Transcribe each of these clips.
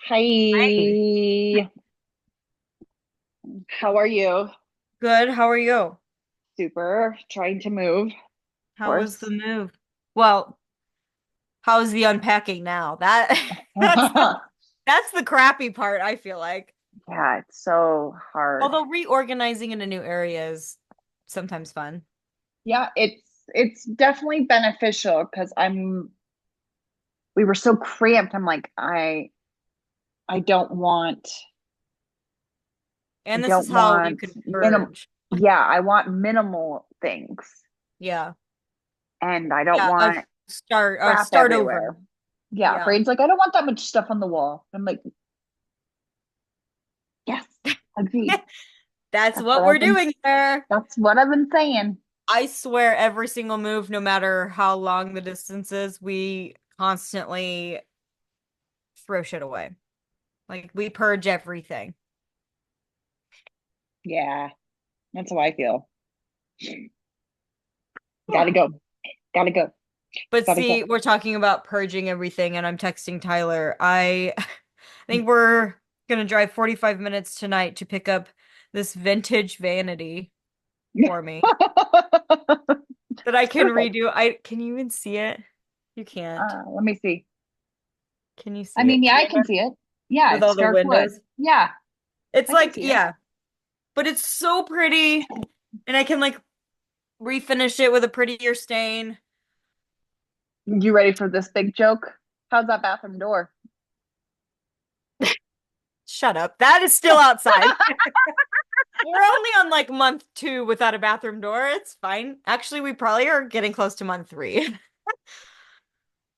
Hi. Hi. How are you? Good. How are you? Super. Trying to move, of How was the course. move? Well, how's the unpacking now? That's the that's the crappy part, I feel like. Yeah, it's so hard. Although reorganizing in a new area is sometimes fun. Yeah, it's definitely beneficial because we were so cramped. I'm like, I don't want I And this is don't how you want can minim purge. yeah, I want minimal things Yeah. and I don't Yeah, a want crap start over. everywhere. Yeah, Yeah. Braden's like, I don't want that much stuff on the wall. I'm like, yes, agreed. That's That's what what we're I've been doing here. that's what I've been saying. I swear every single move, no matter how long the distance is, we constantly throw shit away. Like we purge everything. Yeah, that's how I feel. Gotta go. Gotta go. But Gotta go. see, we're talking about purging everything, and I'm texting Tyler. I think we're gonna drive 45 minutes tonight to pick up this vintage vanity for me that I can Perfect. redo. I can you even see it? You can't. Let me see. Can you I see mean, it yeah, I can clear see it. Yeah, with it's all the dark wood. windows? Yeah, It's I can like, see it. yeah, but it's so pretty, and I can like refinish it with a prettier stain. You ready for this big joke? How's that bathroom door? Shut up. That is still outside. We're only on like month two without a bathroom door. It's fine. Actually, we probably are getting close to month three.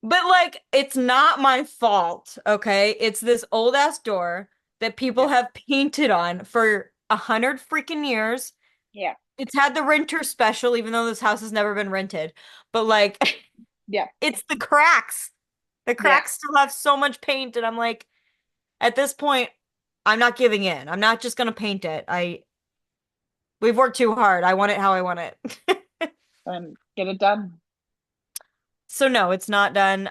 But like, it's not my fault, okay? It's this old ass door that people Yeah, have painted on for 100 freaking years. yeah, It's had the renter special, even though this house has never been rented. But like, yeah, it's the cracks. The yeah. cracks still have so much paint, and I'm like, at this point, I'm not giving in. I'm not just gonna paint it. We've worked too hard. I want it how I want it. And get it done. So no, it's not done.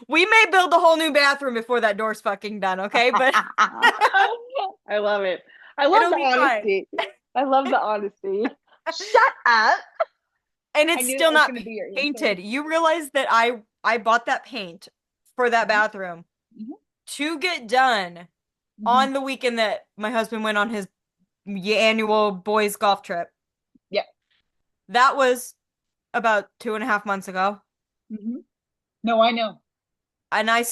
We may build a whole new bathroom before that door's fucking done, okay? But I love it. I love it'll the be fine. honesty. I love the honesty. Shut up. And I it's knew that still was not going to be your answer. painted. You realize that I bought that paint for that Mhm, bathroom mhm, to get done mhm. on the weekend that my husband went on his annual boys golf trip. Yeah. That was about 2.5 months ago. Mhm. No, I know. And I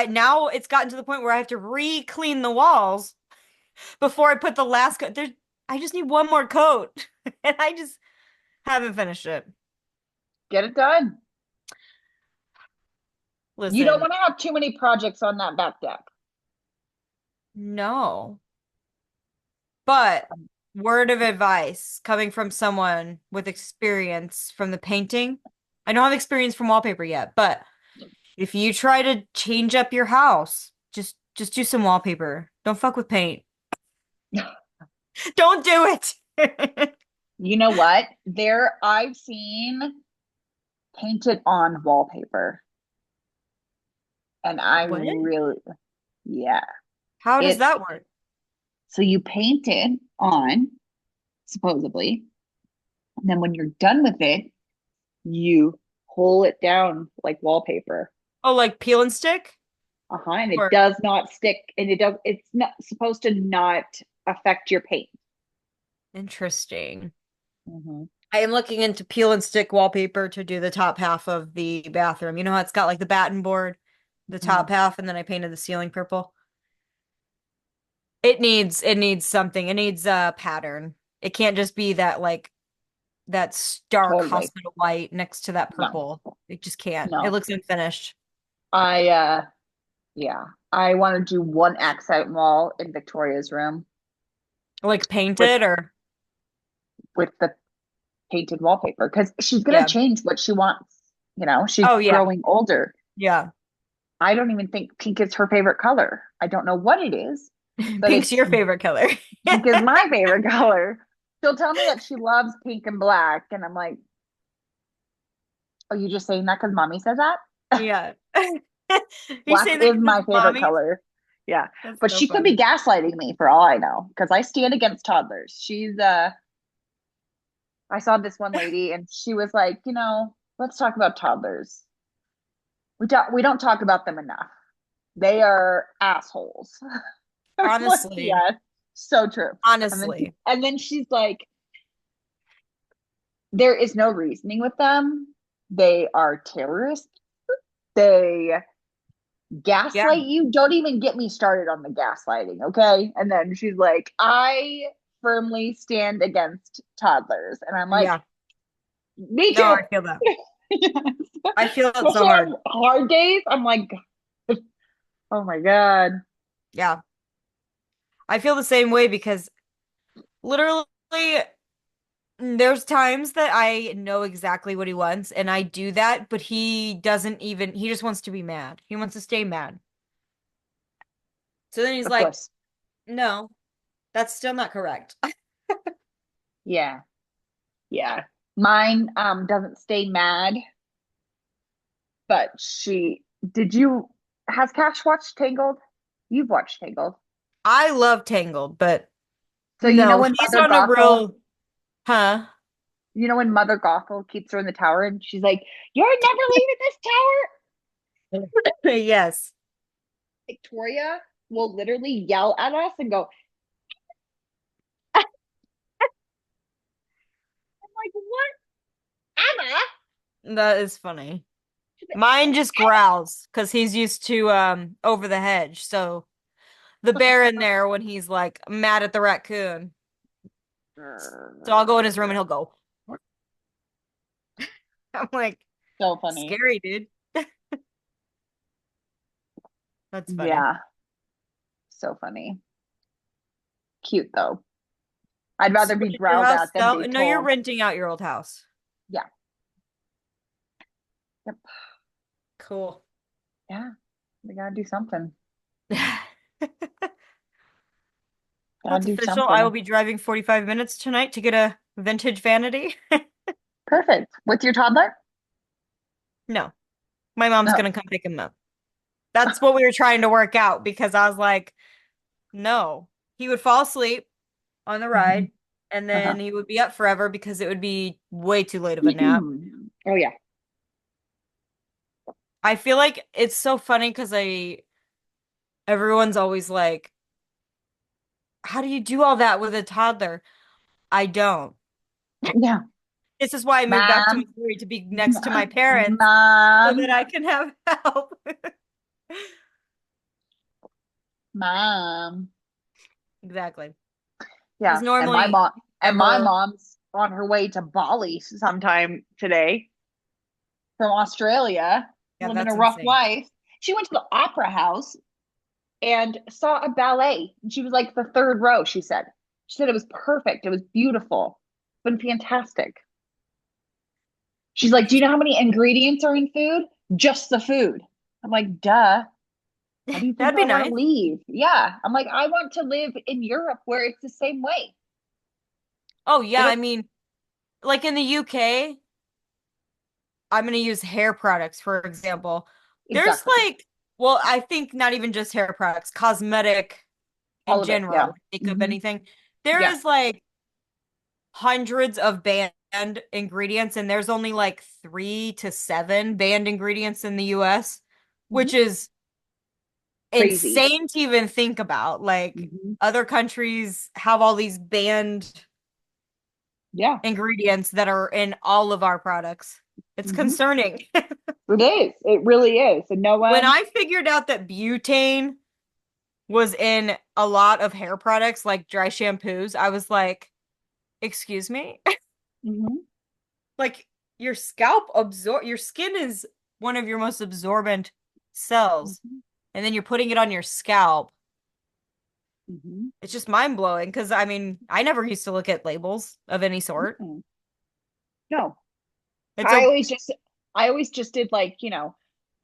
now it's gotten to the point where I have to re-clean the walls before I put the last coat. I just need one more coat, and I just haven't finished it. Get it done. You don't Listen, want to have too many projects on that back deck. no, but word of advice coming from someone with experience from the painting. I don't have experience from wallpaper yet, but if you try to change up your house, just do some wallpaper. Don't fuck with paint. Don't do it. You know what? I've seen painted on wallpaper, and I What? really, yeah. How does It's that work? so you paint it on, supposedly, and then when you're done with it, you pull it down like wallpaper. Oh, like peel and stick? Uh-huh, and it Or does not stick, and it's not supposed to not affect your paint. interesting. Hmm. I am looking into peel and stick wallpaper to do the top half of the bathroom. You know how it's got like the batten board, the top Hmm. half, and then I painted the ceiling purple. It needs something. It needs a pattern. It can't just be that like that stark Totally. hospital white next to that No, purple. It just can't. It no. looks unfinished. I Yeah. I want to do one accent wall in Victoria's room Like with painted or the painted wallpaper because she's gonna yeah. change what she wants. She's Oh yeah. growing older. Yeah. I don't even think pink is her favorite color. I don't know what it is, but Pink's your favorite color. pink is my favorite color. She'll tell me that she loves pink and black, and I'm like, "Oh, you just saying that because mommy says that?" Yeah. He's Black saying that is because my it's favorite mommy. color. Yeah. That's But so she could be funny. gaslighting me for all I know, because I stand against toddlers. I saw this one lady and she was like, let's talk about toddlers. We don't talk about them enough. They are assholes. I was like, Honestly, yes, so true. And then honestly. and then she's like, there is no reasoning with them. They are terrorists. They Yeah, gaslight you. Don't even get me started on the gaslighting, okay? And then she's like, I firmly stand against toddlers. And I'm like, yeah. me No, too. I feel that. Yes. I feel it so Especially hard. on hard days. I'm like, oh my God. Yeah. I feel the same way because literally there's times that I know exactly what he wants and I do that, but he doesn't even, he just wants to be mad. He wants to stay mad. So then he's Of like, course. no, that's still not correct. Yeah. Yeah. Mine doesn't stay mad, but she did you has Cash watched Tangled? You've watched Tangled. I love Tangled, but So you know no, when he's Mother on a Gothel, real, huh? Mother Gothel keeps her in the tower and she's like, you're never leaving this tower. Yes. Victoria will literally yell at us and go, I'm like, what? Emma? That is funny. Mine just growls because he's used to over the hedge. So the bear in there when he's like mad at the raccoon. So I'll go in his room and he'll go. I'm like, So funny. scary, dude. That's funny. Yeah, so funny. Cute though. I'd So rather be did your growled house at than sell? be No, you're told. renting out your old house. Yeah. Yep. Cool. Yeah. We gotta do something. Well, Gotta it's do official. I will something. be driving 45 minutes tonight to get a vintage vanity. Perfect. With your toddler? No, my mom's No. gonna come pick him up. That's what we were trying to work out because I was like, no, he would fall asleep on the Mhm. ride and Uh-huh. then he would be up forever because it would be way too late of a nap. Oh yeah. I feel like it's so funny because everyone's always like, how do you do all that with a toddler? I don't. Yeah. This is why I moved back to Mom. Missouri to be next to my parents so that Mom. I can have help. Mom. Exactly. Because Yeah. And my normally mom and my ever, mom's on her way to Bali sometime today from Australia, yeah, living that's a rough insane. life. She went to the opera house and saw a ballet. And she was like the third row, she said. She said it was perfect. It was beautiful. It's been fantastic. She's like, do you know how many ingredients are in food? Just the food. I'm like, duh. Why do you think That'd be I want to nice. leave? Yeah. I'm like, I want to live in Europe where it's the same way. Oh They yeah, I don't mean, like in the UK, I'm gonna use hair products for example. There's exactly like, well, I think not even just hair products, cosmetic in all of it. Yeah. general, makeup, Hmm. anything. There Yeah. is like hundreds of banned ingredients, and there's only like 3 to 7 banned ingredients in the US, which Hmm. is Crazy. insane to even think about. Like Hmm. other countries have all these banned Yeah. ingredients that are in all of our products. It's Hmm. concerning. It is. It really is. And no When one, I figured out that butane was in a lot of hair products like dry shampoos, I was like, excuse me? hmm Like your skin is one of your most absorbent cells, hmm and then you're putting it on your scalp. hmm It's just mind-blowing because I mean, I never used to look at labels of any sort. no, It's I a always just, I always just did like,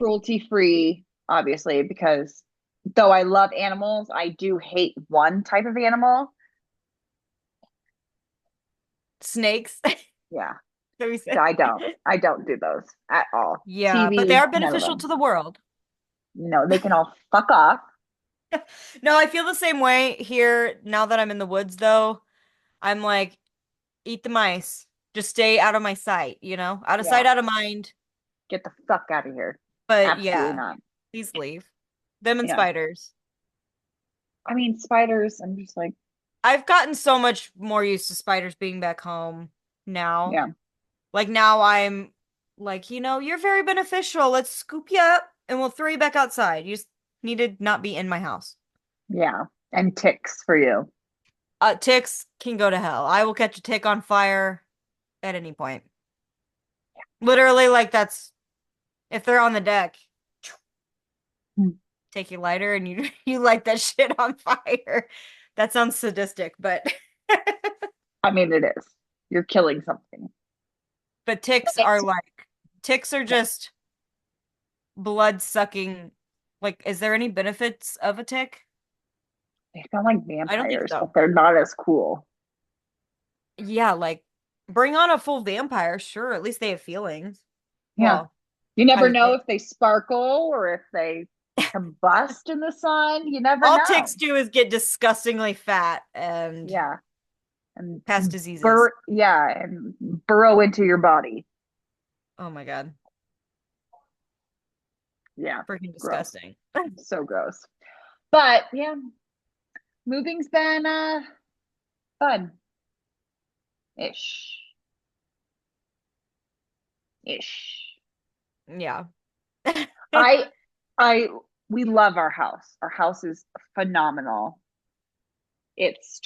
cruelty free, obviously, because though I love animals, I do hate one type of animal. snakes. Yeah. Let me So say. I don't do those at all. Yeah, but they TV, are none of beneficial them. to the world. No, they can all fuck off. No, I feel the same way here now that I'm in the woods, though. I'm like, eat the mice. Just stay out of my sight, Out of sight, Yeah, out of mind. get the fuck out of here. But Absolutely yeah, not. please leave. Them and Yeah. spiders. I mean, spiders, I'm just like, I've gotten so much more used to spiders being back home now. yeah, Like now I'm like, you're very beneficial. Let's scoop you up and we'll throw you back outside. You just need to not be in my house. yeah. And ticks for you. Ticks can go to hell. I will catch a tick on fire at any point. Literally, like that's if they're on the deck, Hmm. take your lighter and you you light that shit on fire. That sounds sadistic, but I mean, it is. You're killing something. but ticks are Yeah, just blood sucking. Like, is there any benefits of a tick? they sound like I don't think vampires, so. but they're not as cool. Yeah, like bring on a full vampire, sure. At least they have feelings. Yeah. Well, You I never would know think. if they sparkle or if they combust in the sun. You never All know. ticks do is get disgustingly fat and Yeah. And pass diseases. and burrow into your body. Oh my God. Yeah. Freaking Gross. disgusting. So gross. But yeah, moving's been fun ish. Ish. Yeah. I I we love our house. Our house is phenomenal. It's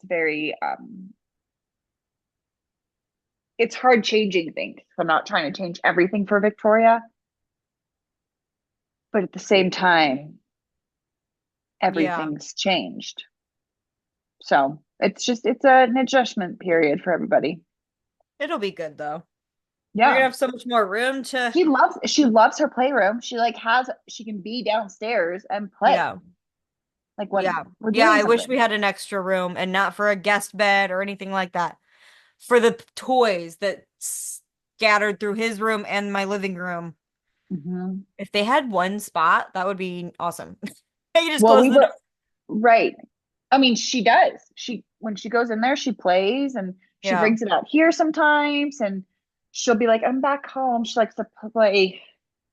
very it's hard changing things. I'm not trying to change everything for Victoria, but at the same time, Yeah. everything's changed. So it's an adjustment period for everybody. It'll be good though. You're Yeah. gonna have so much more room to. She loves her playroom. She can be downstairs and play. Yeah. Like when Yeah. we're Yeah, doing I wish we something. had an extra room and not for a guest bed or anything like that. For the toys that scattered through his room and my living room. Hmm. If they had one spot, that would be awesome. You just Well, close we the door. were right. I mean, she does. She when she goes in there, she plays and she Yeah. brings it out here sometimes and she'll be like, I'm back home. She likes to play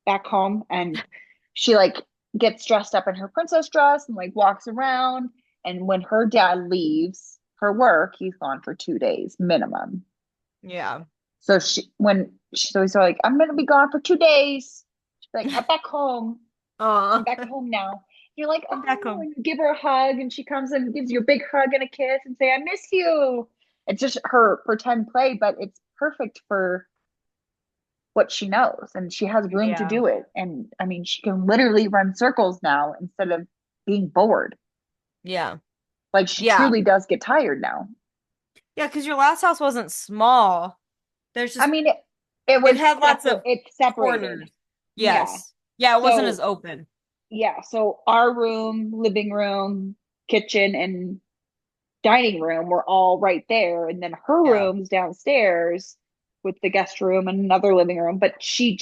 back home and she like gets dressed up in her princess dress and like walks around. And when her dad leaves for work, he's gone for 2 days minimum. Yeah. So she's always like, I'm gonna be gone for 2 days. She's like, I'm back home. I'm Oh, back home now. You're like, I'm back oh, home. and you give her a hug, and she comes and gives you a big hug and a kiss and say, I miss you. It's just her pretend play, but it's perfect for what she knows, and she has room to Yeah. do it. And I mean, she can literally run circles now instead of being bored. Yeah. Like she Yeah. truly does get tired now. Yeah, because your last house wasn't small. There's I just mean, it it was had lots separate. of It's separated. corners. Yeah. Yes. Yeah, it wasn't as So open. yeah. So our room, living room, kitchen, and dining room were all right there. And then her Yeah. room's downstairs with the guest room and another living room. But she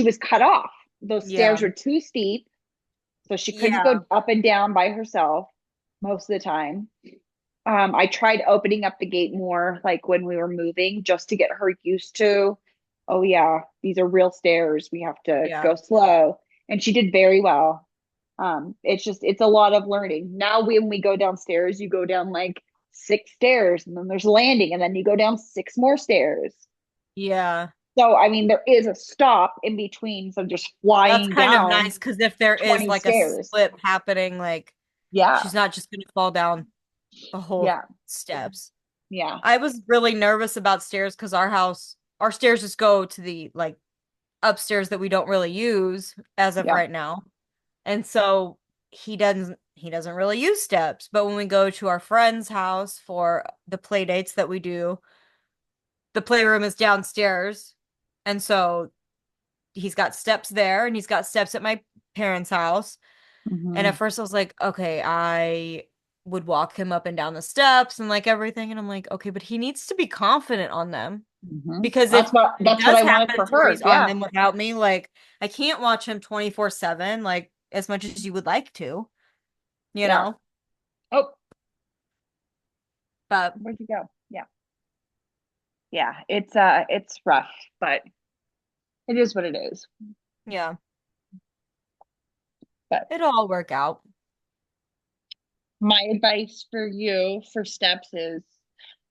was cut off. Those stairs Yeah. were too steep. So she couldn't Yeah. go up and down by herself most of the time. I tried opening up the gate more, like when we were moving, just to get her used to, oh, yeah, these are real stairs. We have to Yeah. go slow. And she did very well. It's a lot of learning. Now, when we go downstairs, you go down like 6 stairs and then there's a landing and then you go down 6 more stairs. Yeah. So, I mean, there is a stop in between. So just That's flying kind of down nice because if there is 20 like a stairs. slip happening, like Yeah. she's not just gonna fall down the whole Yeah. steps. Yeah. I was really nervous about stairs because our stairs just go to the like upstairs that we don't really use as of Yeah. right now. And so he doesn't really use steps. But when we go to our friend's house for the play dates that we do, the playroom is downstairs. And so he's got steps there and he's got steps at my parents' house. And at Hmm. first I was like, okay, I would walk him up and down the steps and like everything. And I'm like, okay, but he needs to be confident on them. Because That's if it what does I wanted happen for to where her. he's on Yeah. them without me, like I can't watch him 24/7 like as much as you would like to, you Yeah. know? Oh, But where'd you go? Yeah. Yeah. It's rough, but it is what it is. yeah, But it'll all work out. my advice for you for steps is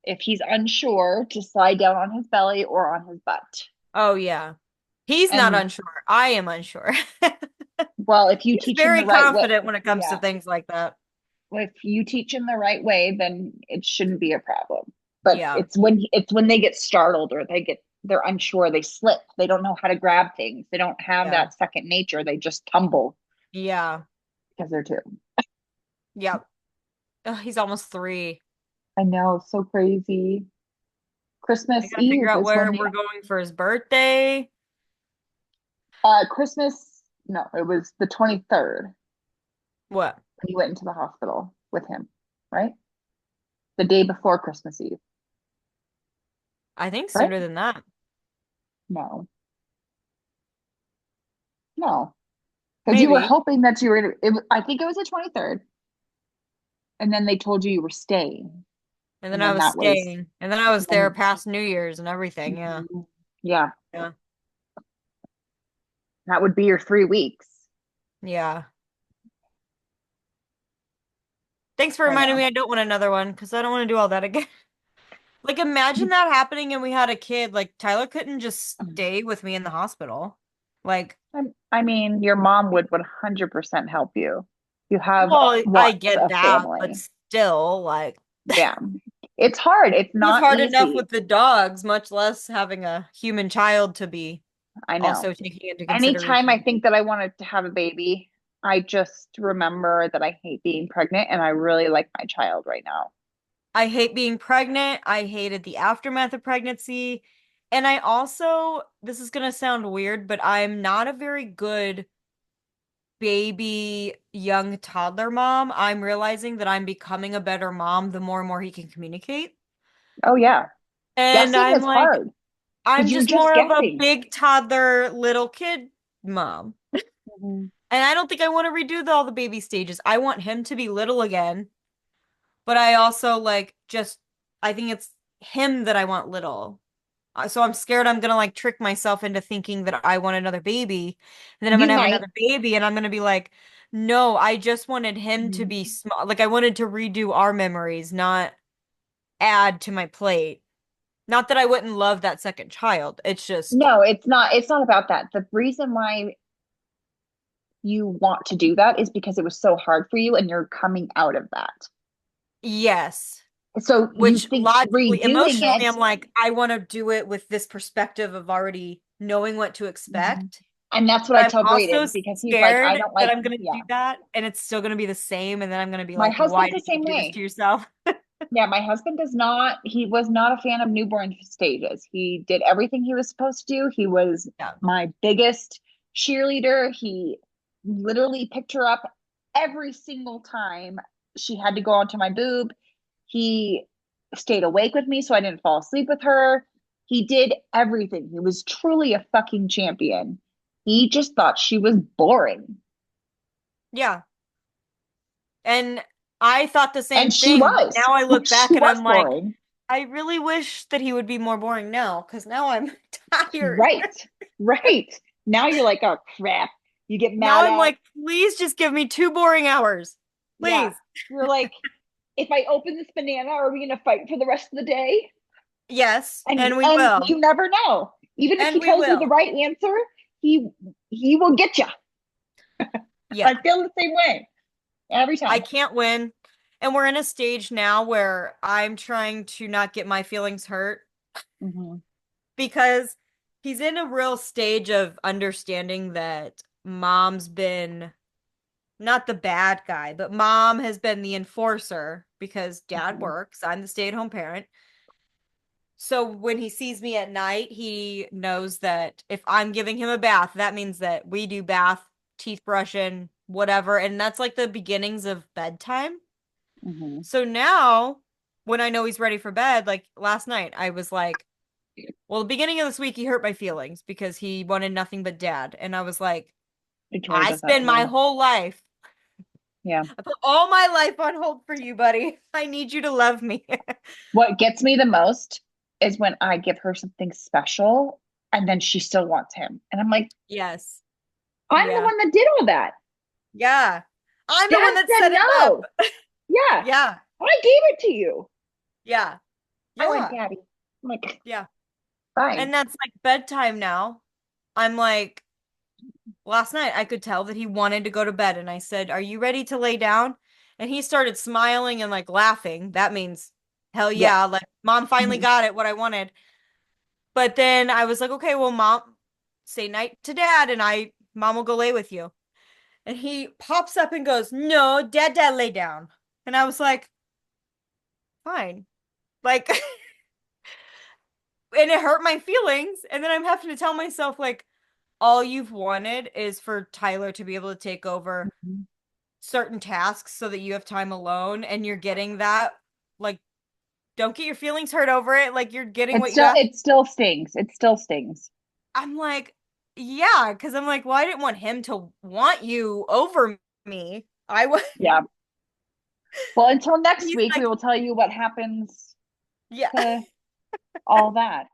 if he's unsure, to slide down on his belly or on his butt. Oh yeah. He's not And unsure. I am unsure. well, if you He's teach him the very right way, confident when it comes to yeah, things like that. if you teach him the right way, then it shouldn't be a problem. But Yeah. it's when they get startled or they're unsure, they slip, they don't know how to grab things, they don't have Yeah. that second nature, they just tumble Yeah. because they're two. Yep. Ugh, he's almost 3. I know, so crazy. I Christmas gotta figure Eve out is when where the we're going for his birthday. Christmas, no, it was the 23rd What? when you went into the hospital with him, right? The day before Christmas Eve, I think right? sooner than that. No, no, because you were Maybe. hoping that you were I think it was the 23rd, and then they told you you were staying, And then and I then was that was, staying. And then I was there then, past New Year's and everything. Yeah. mhm. Yeah, Yeah. that would be your 3 weeks. Yeah. Thanks for I reminding me know. I don't want another one because I don't want to do all that again. Like, imagine that happening and we had a kid. Like, Tyler couldn't just stay with me in the hospital. Like, I mean, your mom would 100% help you. You have well, I lots get of that, but family. still, like, Yeah. It's hard. It's it was not hard enough easy. with the dogs, much less having a human child to be I know. also taking into Anytime I consideration. think that I wanted to have a baby, I just remember that I hate being pregnant and I really like my child right now. I hate being pregnant. I hated the aftermath of pregnancy. And I also, this is going to sound weird, but I'm not a very good baby young toddler mom. I'm realizing that I'm becoming a better mom the more and more he can communicate. Oh yeah. And Guessing I'm is like, hard I'm because you're just just more of a guessing. big toddler little kid mom. Mhm. And I don't think I want to redo all the baby stages. I want him to be little again, but I also like just I think it's him that I want little. So I'm scared I'm gonna like trick myself into thinking that I want another baby, and then I'm You gonna have might. another baby, and I'm gonna be like, no, I just wanted him to Mhm. be small. Like I wanted to redo our memories, not add to my plate. Not that I wouldn't love that second child. It's just No, it's not about that. The reason why you want to do that is because it was so hard for you and you're coming out of that. yes. So you Which think logically, redoing emotionally, it. I'm like, I want to do it with this perspective of already knowing what to Mhm. expect. And that's what But I I'm tell also Braden because he's like, I scared don't that like, I'm going to yeah. do that and it's still going to be the same. And then I'm going to be My like, why husband's the did you same do this to way. yourself? Yeah, my husband he was not a fan of newborn stages. He did everything he was supposed to do. He was Yeah. my biggest cheerleader. He literally picked her up every single time she had to go onto my boob. He stayed awake with me so I didn't fall asleep with her. He did everything. He was truly a fucking champion. He just thought she was boring. Yeah. And I thought the same And she thing. But was. now I look She back and was I'm like, boring. I really wish that he would be more boring now because now I'm tired. Right. Right. Now you're like, oh crap. You get Now mad I'm at, like, please just give me 2 boring hours. yeah. Please. You're like, if I open this banana, are we gonna fight for the rest of the day? Yes, and we And will. you never know. Even if And he we tells you the will. right answer, he he will get you. Yeah. I feel the same way every I time. can't win. And we're in a stage now where I'm trying to not get my feelings hurt Hmm. because he's in a real stage of understanding that mom's been not the bad guy, but mom has been the enforcer because dad Hmm. works. I'm the stay-at-home parent. So when he sees me at night, he knows that if I'm giving him a bath, that means that we do bath, teeth brushing, whatever. And that's like the beginnings of bedtime. Hmm. So now, when I know he's ready for bed, like last night, I was like, Well, the beginning of this week, he hurt my feelings because he wanted nothing but dad. And I was like, He totally I does that to spend my me. whole life, Yeah. I put all my life on hold for you, buddy. I need you to love me. What gets me the most is when I give her something special and then she still wants him. And I'm like, Yes. I'm the Yeah. one that did all that. Yeah. I'm the Dad one that said set it up. no. Yeah. Yeah. I gave it to you. Yeah. I want Yeah. daddy. I'm like, Yeah. fine. And that's like bedtime now. I'm like, last night I could tell that he wanted to go to bed. And I said, are you ready to lay down? And he started smiling and like laughing. That means, hell Yeah. yeah. Like, mom finally Mhm. got it, what I wanted. But then I was like, okay, well, mom, say night to dad and mom will go lay with you. And he pops up and goes, no, dad, lay down. And I was like, fine. Like, and it hurt my feelings. And then I'm having to tell myself, like, all you've wanted is for Tyler to be able to take over Mhm. certain tasks so that you have time alone. And you're getting that. Like, don't get your feelings hurt over it. Like, you're getting what you asked. It still stings. It still stings. I'm like, yeah, because I'm like, well, I didn't want him to want you over me. I was, Yeah. Well, until next he's week, we like, will tell you what happens yeah. to all that.